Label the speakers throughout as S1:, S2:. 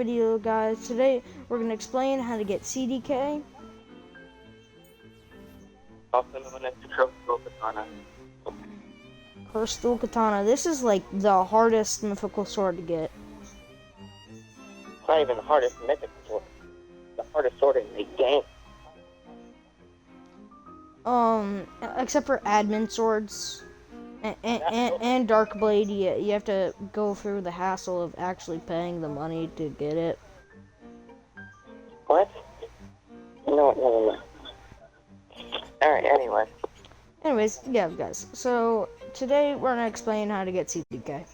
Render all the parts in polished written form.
S1: video, guys. Today we're going to explain how to get CDK.
S2: Also known as the Crystal Katana.
S1: Crystal Katana. This is like the hardest mythical sword to get.
S2: It's not even the hardest mythical sword. The hardest sword in the game.
S1: Except for admin swords and Dark Blade, you have to go through the hassle of actually paying the money to get it.
S2: What? No, never mind. Alright, anyway.
S1: Anyways, yeah, guys. So today we're gonna explain how to get CDK.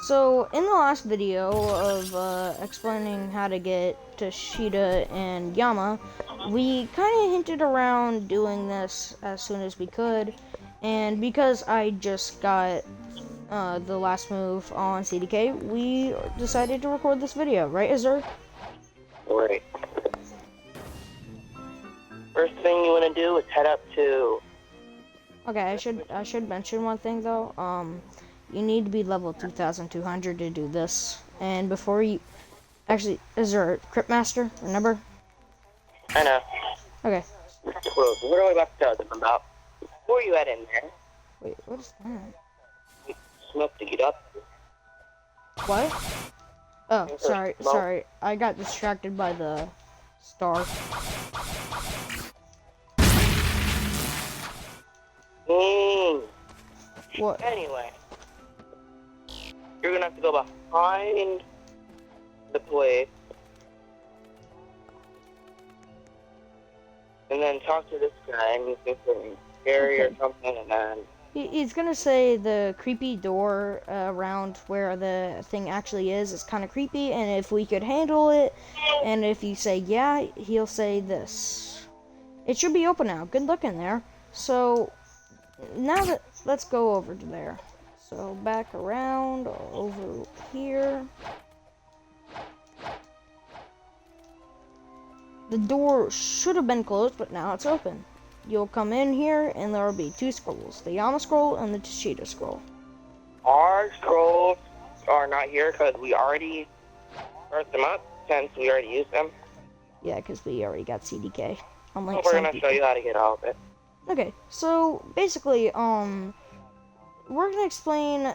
S1: So in the last video of explaining how to get Toshida and Yama, we kind of hinted around doing this as soon as we could, and because I just got the last move on CDK, we decided to record this video, right, Azur?
S2: Right. First thing you want to do is head up to...
S1: Okay, I should mention one thing though. You need to be level 2,200 to do this, and before you... Actually, is there a Crypt Master, remember?
S2: I know.
S1: Okay.
S2: Well, what are we about to tell them about? Before you head in there...
S1: Wait, what is that?
S2: Smoke to get up.
S1: What? Oh, sorry. I got distracted by the star. What?
S2: Anyway. You're gonna have to go behind the place. And then talk to this guy and he's going scary or something, and then...
S1: He's gonna say the creepy door around where the thing actually is kind of creepy, and if we could handle it, and if you say yeah, he'll say this. It should be open now. Good luck in there. So now let's go over to there. So back around over here. The door should have been closed, but now it's open. You'll come in here, and there will be two scrolls, the Yama scroll and the Toshida scroll.
S2: Our scrolls are not here because we already searched them up, since we already used them.
S1: Yeah, because we already got CDK. Unlike
S2: we're going to show you how to get all of it.
S1: Okay, so basically, we're going to explain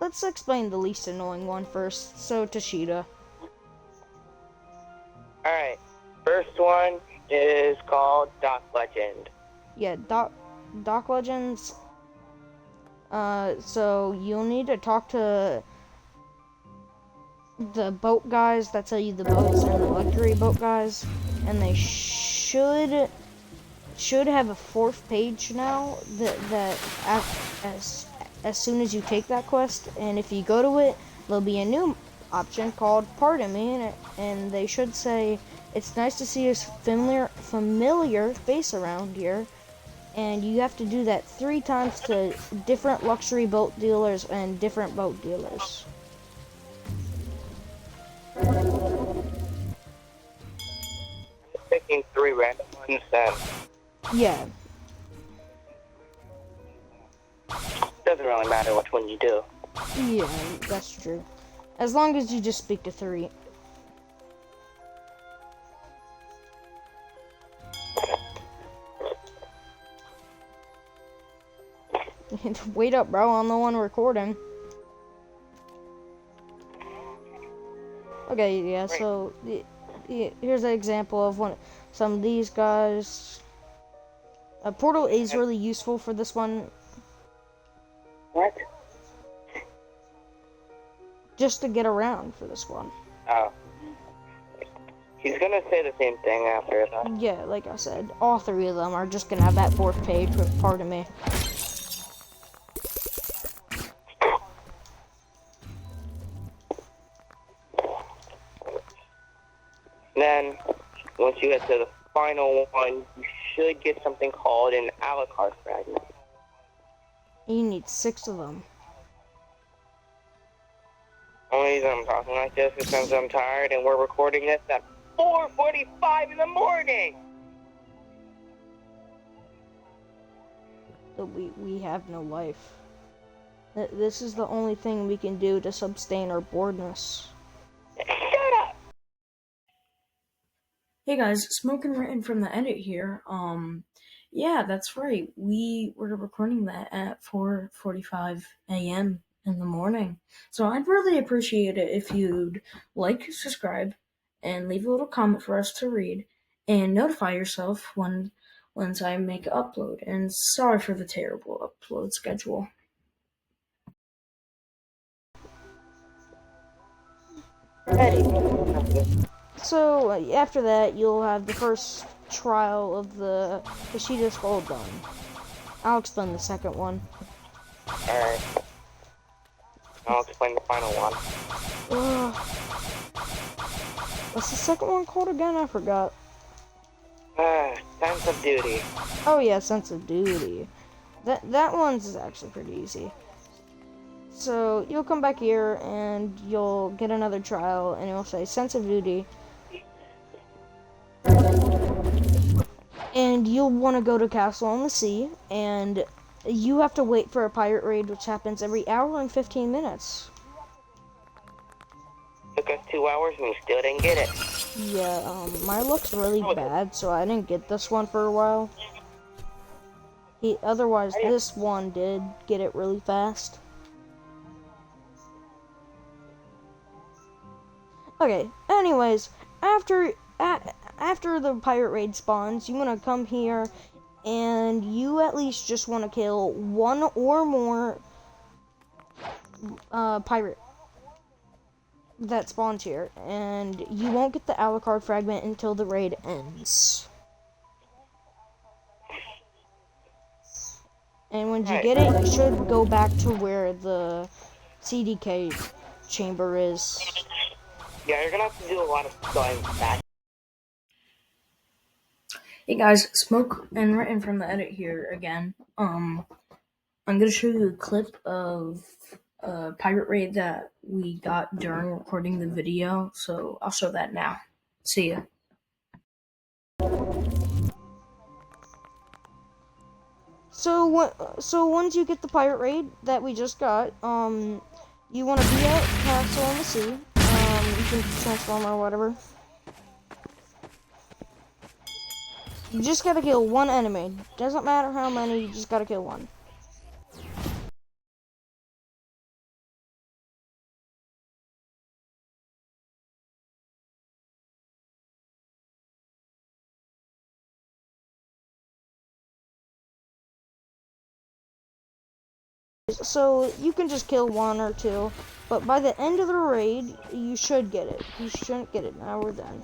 S1: let's explain the least annoying one first. So, Toshida.
S2: Alright, first one is called Dock Legend.
S1: Yeah, Dock Legends. So you'll need to talk to the boat guys that sell you the boats and the luxury boat guys, and they should have a fourth page now that as soon as you take that quest, and if you go to it, there'll be a new option called Pardon Me, and they should say, it's nice to see a familiar face around here, and you have to do that 3 times to different luxury boat dealers and different boat dealers.
S2: Picking 3 random ones then.
S1: Yeah.
S2: Doesn't really matter which one you do.
S1: Yeah, that's true. As long as you just speak to 3. Wait up, bro. I'm the one recording. Okay, yeah, so here's an example of some of these guys. Portal is really useful for this one.
S2: What?
S1: Just to get around for this one.
S2: Oh. He's gonna say the same thing after that.
S1: Yeah, like I said, all 3 of them are just gonna have that 4th page with Pardon Me.
S2: Then, once you get to the final one, you should get something called an a la carte fragment.
S1: You need 6 of them.
S2: Only reason I'm talking like this is because I'm tired and we're recording this at 4:45 in the morning.
S1: we have no life. This is the only thing we can do to sustain our boredness.
S2: Shut up!
S3: Hey guys, Smoking Written from the edit here. Yeah, that's right. We were recording that at 4:45 a.m. in the morning. So I'd really appreciate it if you'd like, subscribe, and leave a little comment for us to read, and notify yourself once I make an upload. And sorry for the terrible upload schedule.
S1: So after that, you'll have the first trial of the Kushida Skull done. I'll explain the second one.
S2: Alright. I'll explain the final one.
S1: What's the second one called again? I forgot.
S2: Sense of duty.
S1: Oh yeah, Sense of Duty. That one's actually pretty easy. So you'll come back here and you'll get another trial and it'll say Sense of Duty. And you'll want to go to Castle on the Sea and you have to wait for a pirate raid which happens every hour and 15 minutes.
S2: Took us 2 hours and we still didn't get it.
S1: Yeah, my luck's really bad, so I didn't get this one for a while. Otherwise, this one did get it really fast. Okay, anyways, after the pirate raid spawns, you want to come here, and you at least just want to kill one or more pirate that spawns here, and you won't get the Alucard fragment until the raid ends. And when you get it, you should go back to where the CDK chamber is.
S2: Yeah, you're gonna have to do a lot of going back.
S3: Hey guys, Smoke and Written from the edit here again. I'm gonna show you a clip of a pirate raid that we got during recording the video, so I'll show that now. See ya.
S1: So once you get the pirate raid that we just got, you want to be at Castle on the Sea. You can transform or whatever. You just gotta kill one enemy. Doesn't matter how many, you just gotta kill one. So you can just kill one or two, but by the end of the raid, you should get it. You shouldn't get it now or then.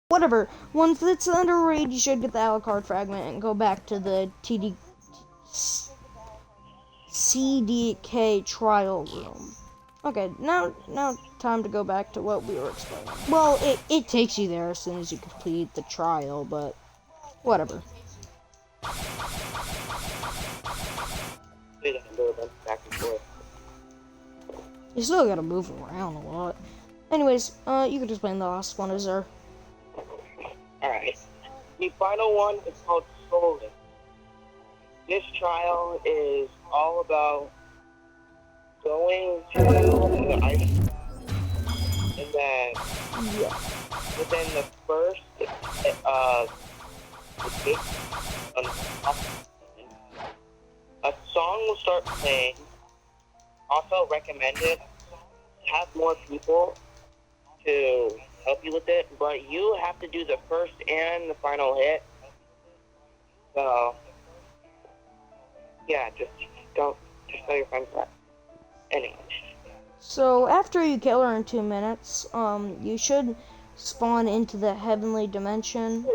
S1: Whatever. Once it's under raid, you should get the Alucard fragment and go back to the CDK trial room. Okay, now time to go back to what we were explaining. Well, it takes you there as soon as you complete the trial, but whatever.
S2: Back and forth.
S1: You still gotta move around a lot. Anyways, you can explain the last one, is there?
S2: Alright. The final one is called Soul. This trial is all about going to the ice and then within the first a song will start playing. Also recommended have more people to help you with it, but you have to do the first and the final hit. So, yeah, just tell your friends that. Anyways.
S1: So after you kill her in 2 minutes, you should spawn into the heavenly dimension.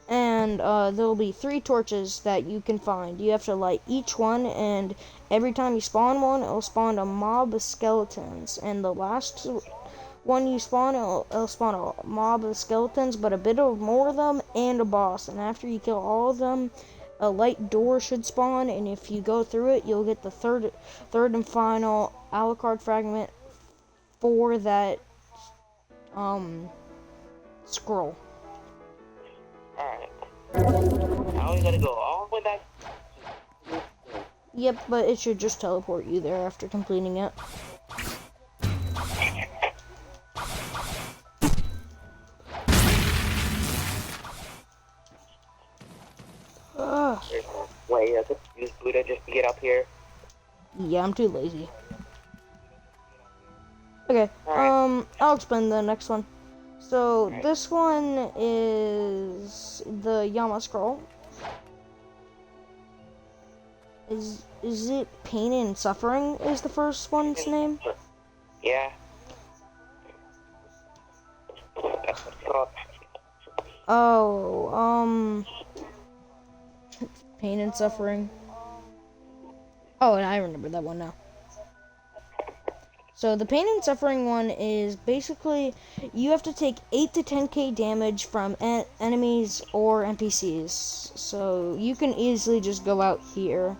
S1: And there'll be 3 torches that you can find. You have to light each one, and every time you spawn one, it'll spawn a mob of skeletons. And the last one you spawn, it'll spawn a mob of skeletons, but a bit of more of them, and a boss. And after you kill all of them, a light door should spawn, and if you go through it, you'll get the third and final Alucard fragment for that scroll.
S2: Alright. Now we gotta go all the way back.
S1: Yep, but it should just teleport you there after completing it.
S2: There's no way I could use Buddha just to get up here.
S1: Yeah, I'm too lazy. Okay,
S2: Alright.
S1: I'll explain the next one. So, this one is the Yama scroll. Is it Pain and Suffering is the first one's name?
S2: Yeah. That's what it's called.
S1: Oh, Pain and Suffering. Oh, and I remember that one now. So the Pain and Suffering one is basically you have to take 8 to 10k damage from enemies or NPCs. So you can easily just go out here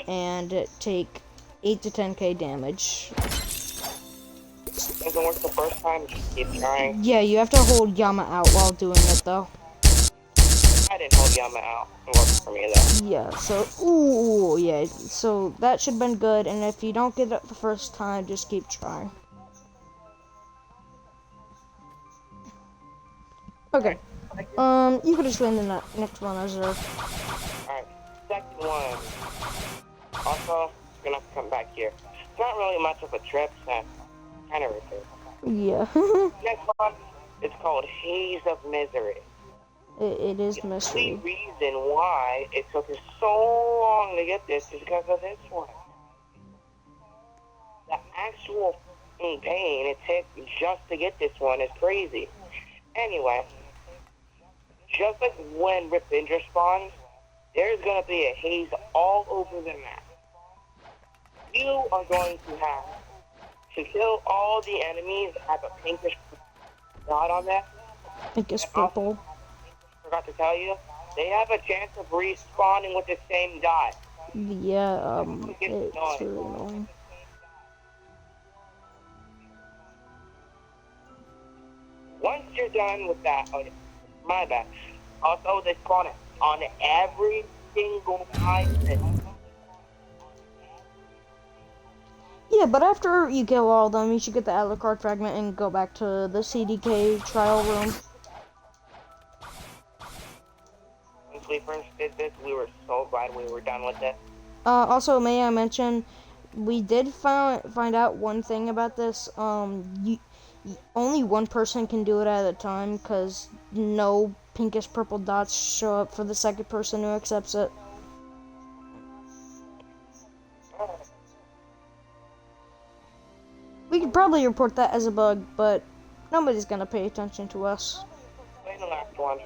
S1: and take 8 to 10k damage.
S2: Doesn't work the first time, just keep trying.
S1: Yeah, you have to hold Yama out while doing it though.
S2: I didn't hold Yama out. It worked for me though.
S1: Yeah, so, ooh, yeah, so that should have been good, and if you don't get it the first time, just keep trying. Okay, you could explain the next one, Azure.
S2: Alright, second one. Also, you're gonna have to come back here. It's not really much of a trip, so kind of repeat.
S1: Yeah.
S2: Next one is called Haze of Misery.
S1: It is
S2: The
S1: mystery.
S2: only reason why it took us so long to get this is because of this one. The actual pain it took just to get this one is crazy. Anyway, just like when Ripindra spawns, there's going to be a haze all over the map. You are going to have to kill all the enemies that have a pinkish dot on them.
S1: Pinkish purple.
S2: Forgot to tell you, they have a chance of respawning with the same dot.
S1: Yeah, it's really annoying.
S2: Once you're done with that, oh, my bad. Also, they spawn it on every single island.
S1: Yeah, but after you kill all of them, you should get the Alucard fragment and go back to the CDK trial room.
S2: When we first did this, we were so glad we were done with it.
S1: Also, may I mention, we did find out one thing about this. Only one person can do it at a time, because no pinkish purple dots show up for the second person who accepts it. We could probably report that as a bug, but nobody's gonna pay attention to us.
S2: Play the last one.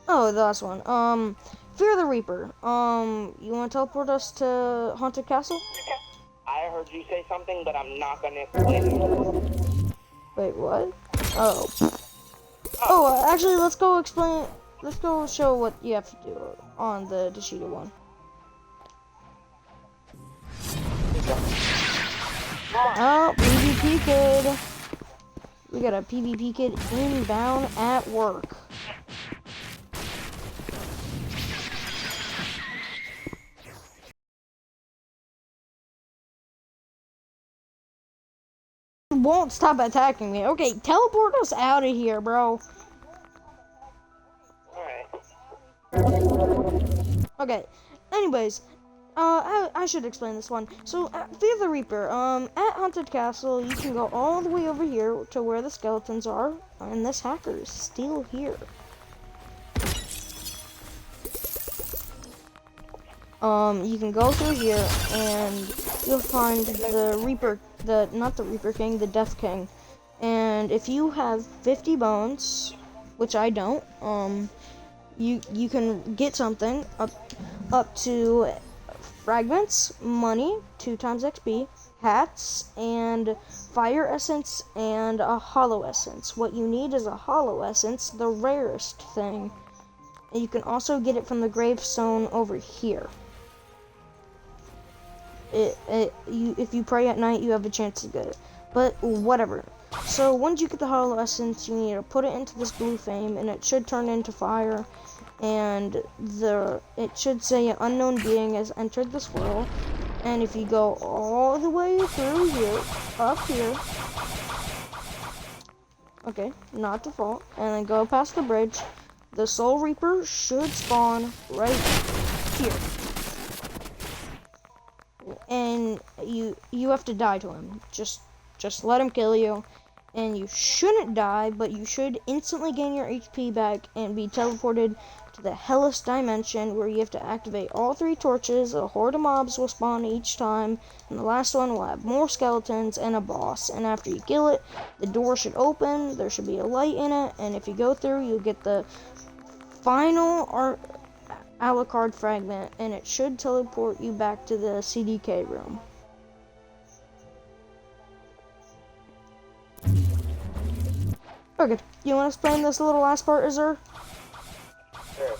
S1: Oh, the last one. Fear the Reaper. You wanna teleport us to Haunted Castle?
S2: I heard you say something, but I'm not gonna explain it.
S1: Wait, what? Oh. Oh, actually, let's go explain. Let's go show what you have to do on the Dashida one. Oh, PvP kid. We got a PvP kid inbound at work. Won't stop attacking me. Okay, teleport us out of here, bro.
S2: Alright.
S1: Okay. Anyways, I should explain this one. So, Fear the Reaper, at Haunted Castle, you can go all the way over here to where the skeletons are, and this hacker is still here. You can go through here, and you'll find the Reaper, not the Reaper King, the Death King. And if you have 50 bones, which I don't, you can get something up to fragments, money, 2 times XP, hats, and fire essence, and a hollow essence. What you need is a hollow essence, the rarest thing. And you can also get it from the gravestone over here. If you pray at night, you have a chance to get it. But whatever. So once you get the hollow essence, you need to put it into this blue flame, and it should turn into fire. And it should say an unknown being has entered this world. And if you go all the way through here, up here, okay, not default, and then go past the bridge, the Soul Reaper should spawn right here. And you have to die to him. Just let him kill you. And you shouldn't die, but you should instantly gain your HP back and be teleported to the Hellish Dimension, where you have to activate all 3 torches. A horde of mobs will spawn each time, and the last one will have more skeletons and a boss. And after you kill it, the door should open, there should be a light in it, and if you go through, you'll get the final Alucard fragment, and it should teleport you back to the CDK room. Okay, you want to explain this little last part, Azur?
S2: Sure.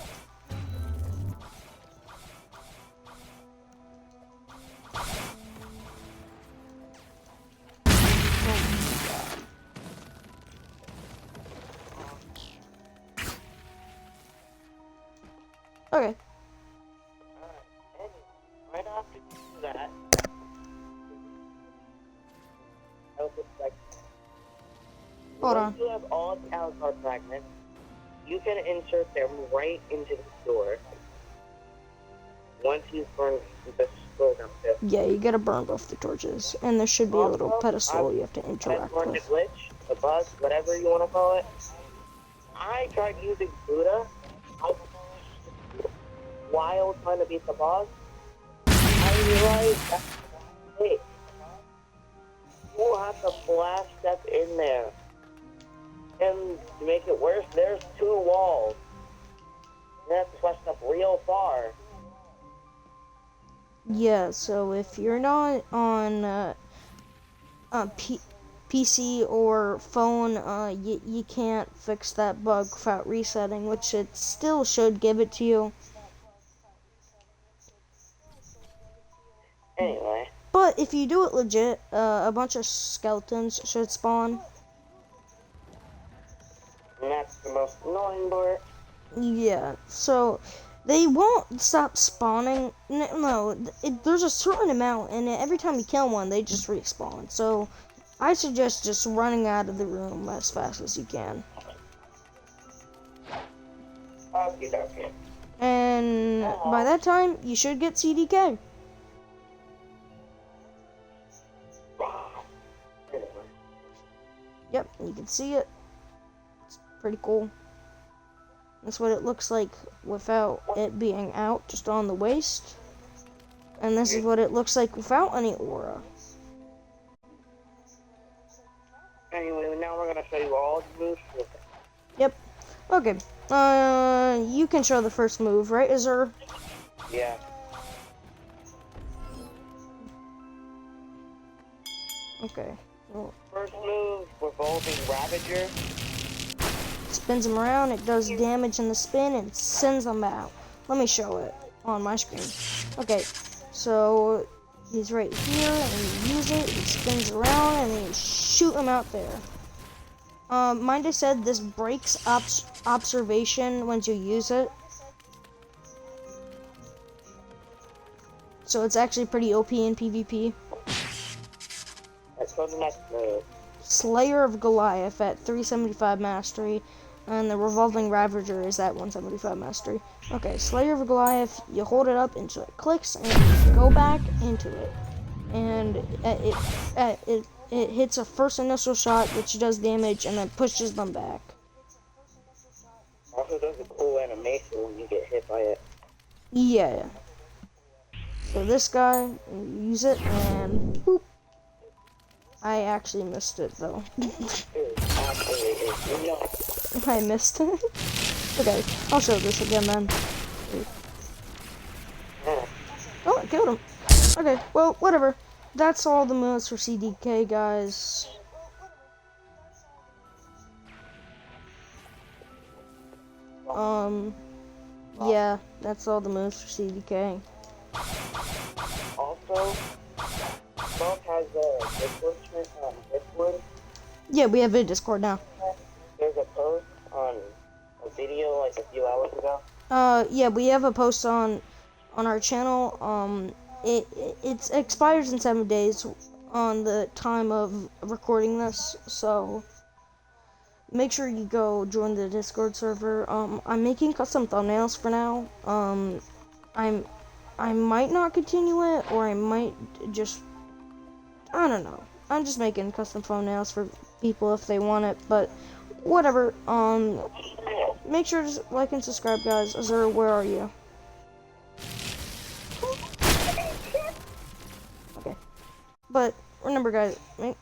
S1: Okay.
S2: Right after you do that,
S1: Hold
S2: once
S1: on.
S2: you have all the Alucard fragments, you can insert them right into the door. Once you've burned the scroll down there.
S1: Yeah, you gotta burn both the torches, and there should be a little pedestal you have to
S2: I've
S1: interact
S2: learned
S1: with.
S2: the glitch, the bug, whatever you want to call it. I tried using Buddha while trying to beat the boss. I realized that's a mistake. You have to blast step in there. And to make it worse, there's 2 walls. You have to flash up real far.
S1: Yeah, so if you're not on PC or phone, you can't fix that bug without resetting, which it still should give it to you.
S2: Anyway.
S1: But if you do it legit, a bunch of skeletons should spawn.
S2: And that's the most annoying part.
S1: Yeah, so they won't stop spawning. No, there's a certain amount, and every time you kill one, they just respawn. So I suggest just running out of the room as fast as you can.
S2: Okay.
S1: And by that time, you should get CDK. Yep, you can see it. It's pretty cool. That's what it looks like without it being out, just on the waist. And this is what it looks like without any aura.
S2: Anyway, now we're gonna show you all the moves.
S1: Yep. Okay. You can show the first move, right, Azur?
S2: Yeah.
S1: Okay. Well,
S2: First move, Revolving Ravager.
S1: spins him around, it does damage in the spin, and sends them out. Let me show it on my screen. Okay, so he's right here, and you use it, he spins around, and then you shoot him out there. Mind I said this breaks observation once you use it. So it's actually pretty OP in PvP.
S2: Let's go to the next move.
S1: Slayer of Goliath at 375 mastery. and the revolving ravager is at 175 mastery. Okay, Slayer of Goliath, you hold it up until it clicks, and you go back into it. And it hits a first initial shot, which does damage, and then pushes them back.
S2: Also does a cool animation when you get hit by it.
S1: Yeah. So this guy, use it, and boop. I actually missed it, though. I missed it. Okay, I'll show this again, then. Oh, I killed him. Okay, well, whatever. That's all the moves for CDK, guys. Yeah, that's all the moves for CDK.
S2: Also, Blox has a Discord.
S1: Yeah, we have a Discord now.
S2: There's a post on a video like a few hours ago.
S1: Yeah, we have a post on our channel. It expires in 7 days on the time of recording this, so make sure you go join the Discord server. I'm making custom thumbnails for now. I might not continue it, or I might just, I don't know. I'm just making custom thumbnails for people if they want it, but whatever. Make sure to like and subscribe, guys. Azura, where are you? Okay. But remember, guys,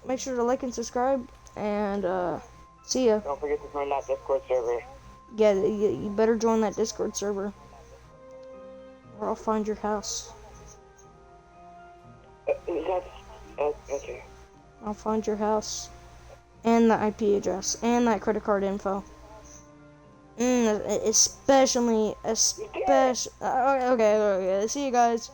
S1: make sure to like and subscribe, and see ya.
S2: Don't forget to join that Discord server.
S1: Yeah, you better join that Discord server, or I'll find your house.
S2: Okay.
S1: I'll find your house, and the IP address, and that credit card info. Especially. Okay. See you guys.